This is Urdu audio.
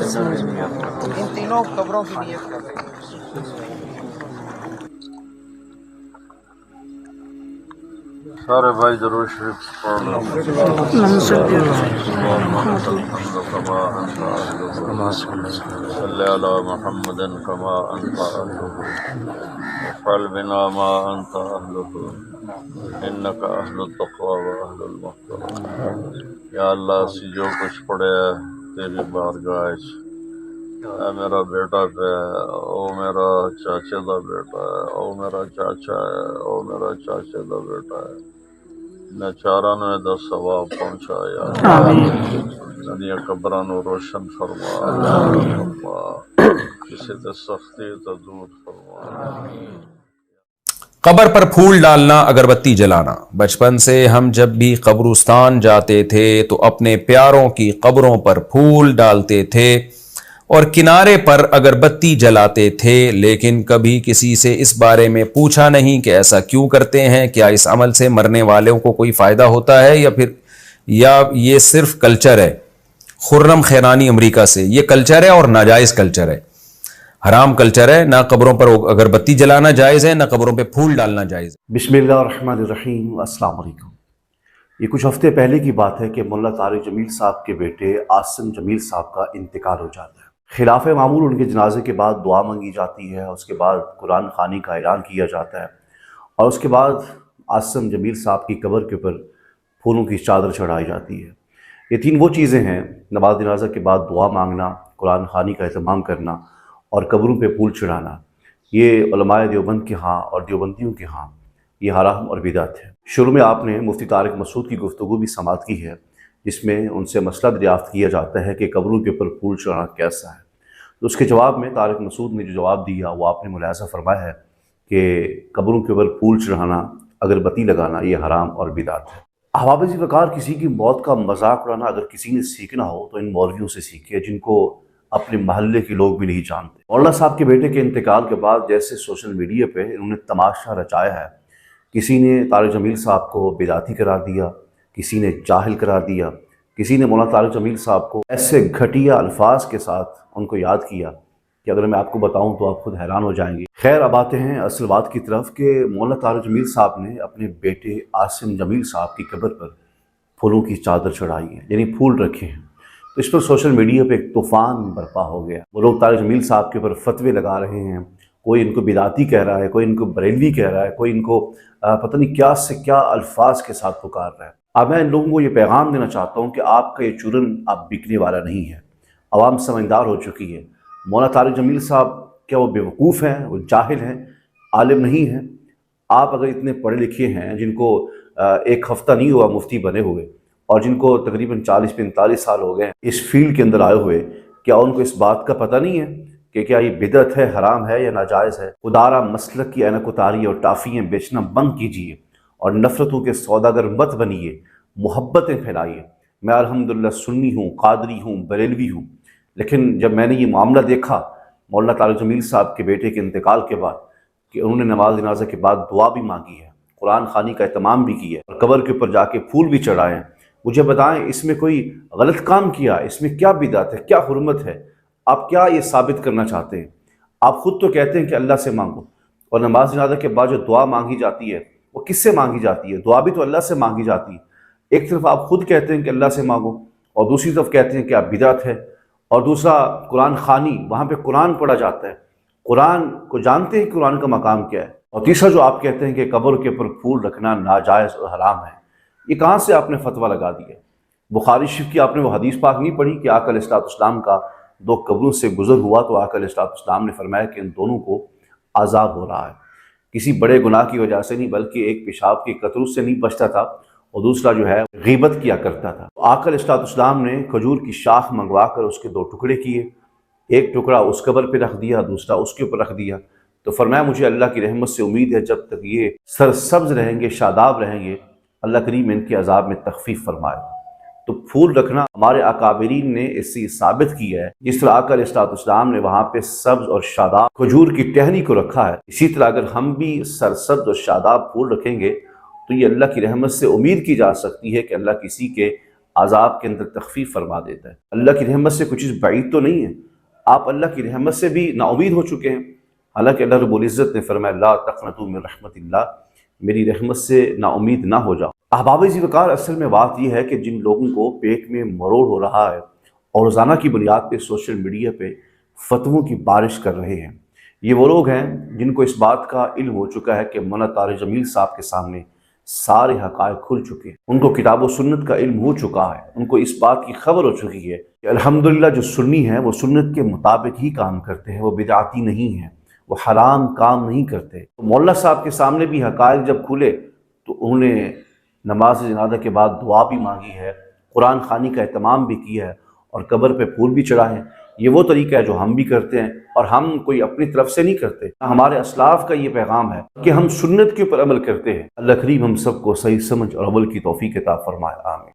ان تینوں قبروں کی نیت کر رہے ہیں۔ سارے بھائی درود شریف پڑھ لو۔ صلی علی محمد کما انت اہلہ وفعل بنا ما انت اہلہ انک اہل التقوی و اہل المغفرۃ۔ یا اللہ اسی جو کچھ پڑھے تیری بارگاہ وچ، اے میرا بیٹا پہ، او میرا چاچے دا بیٹا ہے، او میرا چاچا ہے، او میرا چاچے دا بیٹا ہے، نہ چاراں نو دا ثواب پہنچا یا اللہ، ندیاں قبراں نو روشن فرما، فرما کسی تے سختی تو دور فرما۔ قبر پر پھول ڈالنا، اگربتی جلانا۔ بچپن سے ہم جب بھی قبرستان جاتے تھے تو اپنے پیاروں کی قبروں پر پھول ڈالتے تھے اور کنارے پر اگربتی جلاتے تھے، لیکن کبھی کسی سے اس بارے میں پوچھا نہیں کہ ایسا کیوں کرتے ہیں۔ کیا اس عمل سے مرنے والوں کو کوئی فائدہ ہوتا ہے یا یہ صرف کلچر ہے؟ خرم خیرانی امریکہ سے، یہ کلچر ہے اور ناجائز کلچر ہے، حرام کلچر ہے۔ نہ قبروں پر اگربتی جلانا جائز ہے، نہ قبروں پہ پھول ڈالنا جائز ہے۔ بسم اللہ الرحمن الرحیم۔ السلام علیکم۔ یہ کچھ ہفتے پہلے کی بات ہے کہ مولانا طارق جمیل صاحب کے بیٹے عاصم جمیل صاحب کا انتقال ہو جاتا ہے۔ خلاف معمول ان کے جنازے کے بعد دعا مانگی جاتی ہے، اس کے بعد قرآن خوانی کا اعلان کیا جاتا ہے، اور اس کے بعد عاصم جمیل صاحب کی قبر کے اوپر پھولوں کی چادر چڑھائی جاتی ہے۔ یہ تین وہ چیزیں ہیں، نماز جنازہ کے بعد دعا مانگنا، قرآن خوانی کا اہتمام کرنا اور قبروں پہ پھول چڑھانا۔ یہ علماء دیوبند کے ہاں اور دیوبندیوں کے ہاں یہ حرام اور بدعت ہے۔ شروع میں آپ نے مفتی طارق مسعود کی گفتگو بھی سماعت کی ہے، جس میں ان سے مسئلہ دریافت کیا جاتا ہے کہ قبروں کے اوپر پھول چڑھانا کیسا ہے۔ تو اس کے جواب میں طارق مسعود نے جو جواب دیا وہ آپ نے ملاحظہ فرمایا ہے کہ قبروں کے اوپر پھول چڑھانا، اگربتی لگانا یہ حرام اور بدعت ہے۔ احباب ذی وقار، کسی کی موت کا مذاق اڑانا اگر کسی نے سیکھنا ہو تو ان مولویوں سے سیکھے جن کو اپنے محلے کے لوگ بھی نہیں جانتے۔ مولانا صاحب کے بیٹے کے انتقال کے بعد جیسے سوشل میڈیا پہ انہوں نے تماشا رچایا ہے، کسی نے طارق جمیل صاحب کو بدعتی قرار دیا، کسی نے جاہل قرار دیا، کسی نے مولانا طارق جمیل صاحب کو ایسے گھٹیا الفاظ کے ساتھ ان کو یاد کیا کہ اگر میں آپ کو بتاؤں تو آپ خود حیران ہو جائیں گے۔ خیر، اب آتے ہیں اصل بات کی طرف کہ مولانا طارق جمیل صاحب نے اپنے بیٹے عاصم جمیل صاحب کی قبر پر پھولوں کی چادر چڑھائی ہے، یعنی پھول رکھے ہیں۔ تو اس پر سوشل میڈیا پہ ایک طوفان برپا ہو گیا۔ وہ لوگ طارق جمیل صاحب کے اوپر فتوے لگا رہے ہیں، کوئی ان کو بدعتی کہہ رہا ہے، کوئی ان کو بریلوی کہہ رہا ہے، کوئی ان کو پتہ نہیں کیا سے کیا الفاظ کے ساتھ پکار رہا ہے۔ اب میں ان لوگوں کو یہ پیغام دینا چاہتا ہوں کہ آپ کا یہ چورن اب بکنے والا نہیں ہے، عوام سمجھدار ہو چکی ہے۔ مولانا طارق جمیل صاحب کیا وہ بیوقوف ہیں، وہ جاہل ہیں، عالم نہیں ہیں؟ آپ اگر اتنے پڑھے لکھے ہیں، جن کو ایک ہفتہ نہیں ہوا مفتی بنے ہوئے اور جن کو تقریباً 40-45 سال ہو گئے ہیں اس فیلڈ کے اندر آئے ہوئے، کیا ان کو اس بات کا پتہ نہیں ہے کہ کیا یہ بدعت ہے، حرام ہے یا ناجائز ہے؟ خدارا مسلک کی اینک اتاری اور ٹافیاں بیچنا بند کیجیے اور نفرتوں کے سوداگر مت بنیے، محبتیں پھیلائیے۔ میں الحمدللہ سنی ہوں، قادری ہوں، بریلوی ہوں، لیکن جب میں نے یہ معاملہ دیکھا مولانا طارق جمیل صاحب کے بیٹے کے انتقال کے بعد کہ انہوں نے نماز جنازہ کے بعد دعا بھی مانگی ہے، قرآن خوانی کا اہتمام بھی کیا اور قبر کے اوپر جا کے پھول بھی چڑھائے ہیں، مجھے بتائیں اس میں کوئی غلط کام کیا؟ اس میں کیا بدعت ہے، کیا حرمت ہے؟ آپ کیا یہ ثابت کرنا چاہتے ہیں؟ آپ خود تو کہتے ہیں کہ اللہ سے مانگو، اور نماز جنازہ کے بعد جو دعا مانگی جاتی ہے وہ کس سے مانگی جاتی ہے؟ دعا بھی تو اللہ سے مانگی جاتی ہے۔ ایک طرف آپ خود کہتے ہیں کہ اللہ سے مانگو اور دوسری طرف کہتے ہیں کہ آپ بدعت ہے، اور دوسرا قرآن خوانی، وہاں پہ قرآن پڑھا جاتا ہے، قرآن کو جانتے ہیں قرآن کا مقام کیا ہے، اور تیسرا جو آپ کہتے ہیں کہ قبر کے اوپر پھول رکھنا ناجائز اور حرام ہے۔ یہ کہاں سے آپ نے فتویٰ لگا دیا؟ بخاری شریف کی آپ نے وہ حدیث پاک نہیں پڑھی کہ آقا علیہ السلام کا دو قبروں سے گزر ہوا تو آقا علیہ السلام نے فرمایا کہ ان دونوں کو عذاب ہو رہا ہے، کسی بڑے گناہ کی وجہ سے نہیں بلکہ ایک پیشاب کی قطروں سے نہیں بچتا تھا، اور دوسرا جو ہے غیبت کیا کرتا تھا۔ آقا علیہ السلام نے کھجور کی شاخ منگوا کر اس کے دو ٹکڑے کیے، ایک ٹکڑا اس قبر پہ رکھ دیا، دوسرا اس کے اوپر رکھ دیا، تو فرمایا مجھے اللہ کی رحمت سے امید ہے جب تک یہ سرسبز رہیں گے، شاداب رہیں گے، اللہ کریم ان کے عذاب میں تخفیف فرمائے۔ تو پھول رکھنا ہمارے اکابرین نے اس سے ثابت کیا ہے، جس طرح آقا علیہ السلام نے وہاں پہ سبز اور شاداب کھجور کی ٹہنی کو رکھا ہے، اسی طرح اگر ہم بھی سرسبز اور شاداب پھول رکھیں گے تو یہ اللہ کی رحمت سے امید کی جا سکتی ہے کہ اللہ کسی کے عذاب کے اندر تخفیف فرما دیتا ہے۔ اللہ کی رحمت سے کوئی چیز بعید تو نہیں ہے، آپ اللہ کی رحمت سے بھی نا امید ہو چکے ہیں، حالانکہ اللہ رب العزت نے فرمایا لا تقنطوا من رحمت اللہ، میری رحمت سے نا امید نہ ہو جاؤ۔ احباب ذی وقار، اصل میں بات یہ ہے کہ جن لوگوں کو پیٹ میں مروڑ ہو رہا ہے اور روزانہ کی بنیاد پہ سوشل میڈیا پہ فتووں کی بارش کر رہے ہیں، یہ وہ لوگ ہیں جن کو اس بات کا علم ہو چکا ہے کہ مولانا طارق جمیل صاحب کے سامنے سارے حقائق کھل چکے ہیں، ان کو کتاب و سنت کا علم ہو چکا ہے، ان کو اس بات کی خبر ہو چکی ہے کہ الحمدللہ جو سنی ہیں وہ سنت کے مطابق ہی کام کرتے ہیں، وہ بدعاتی نہیں ہیں، وہ حرام کام نہیں کرتے۔ مولانا صاحب کے سامنے بھی حقائق جب کھلے تو انہوں نے نماز جنازہ کے بعد دعا بھی مانگی ہے، قرآن خوانی کا اہتمام بھی کیا ہے اور قبر پہ پھول بھی چڑھائے ہیں۔ یہ وہ طریقہ ہے جو ہم بھی کرتے ہیں، اور ہم کوئی اپنی طرف سے نہیں کرتے، ہمارے اسلاف کا یہ پیغام ہے کہ ہم سنت کے اوپر عمل کرتے ہیں۔ اللہ کریم ہم سب کو صحیح سمجھ اور عمل کی توفیق عطا فرمائے، آمین۔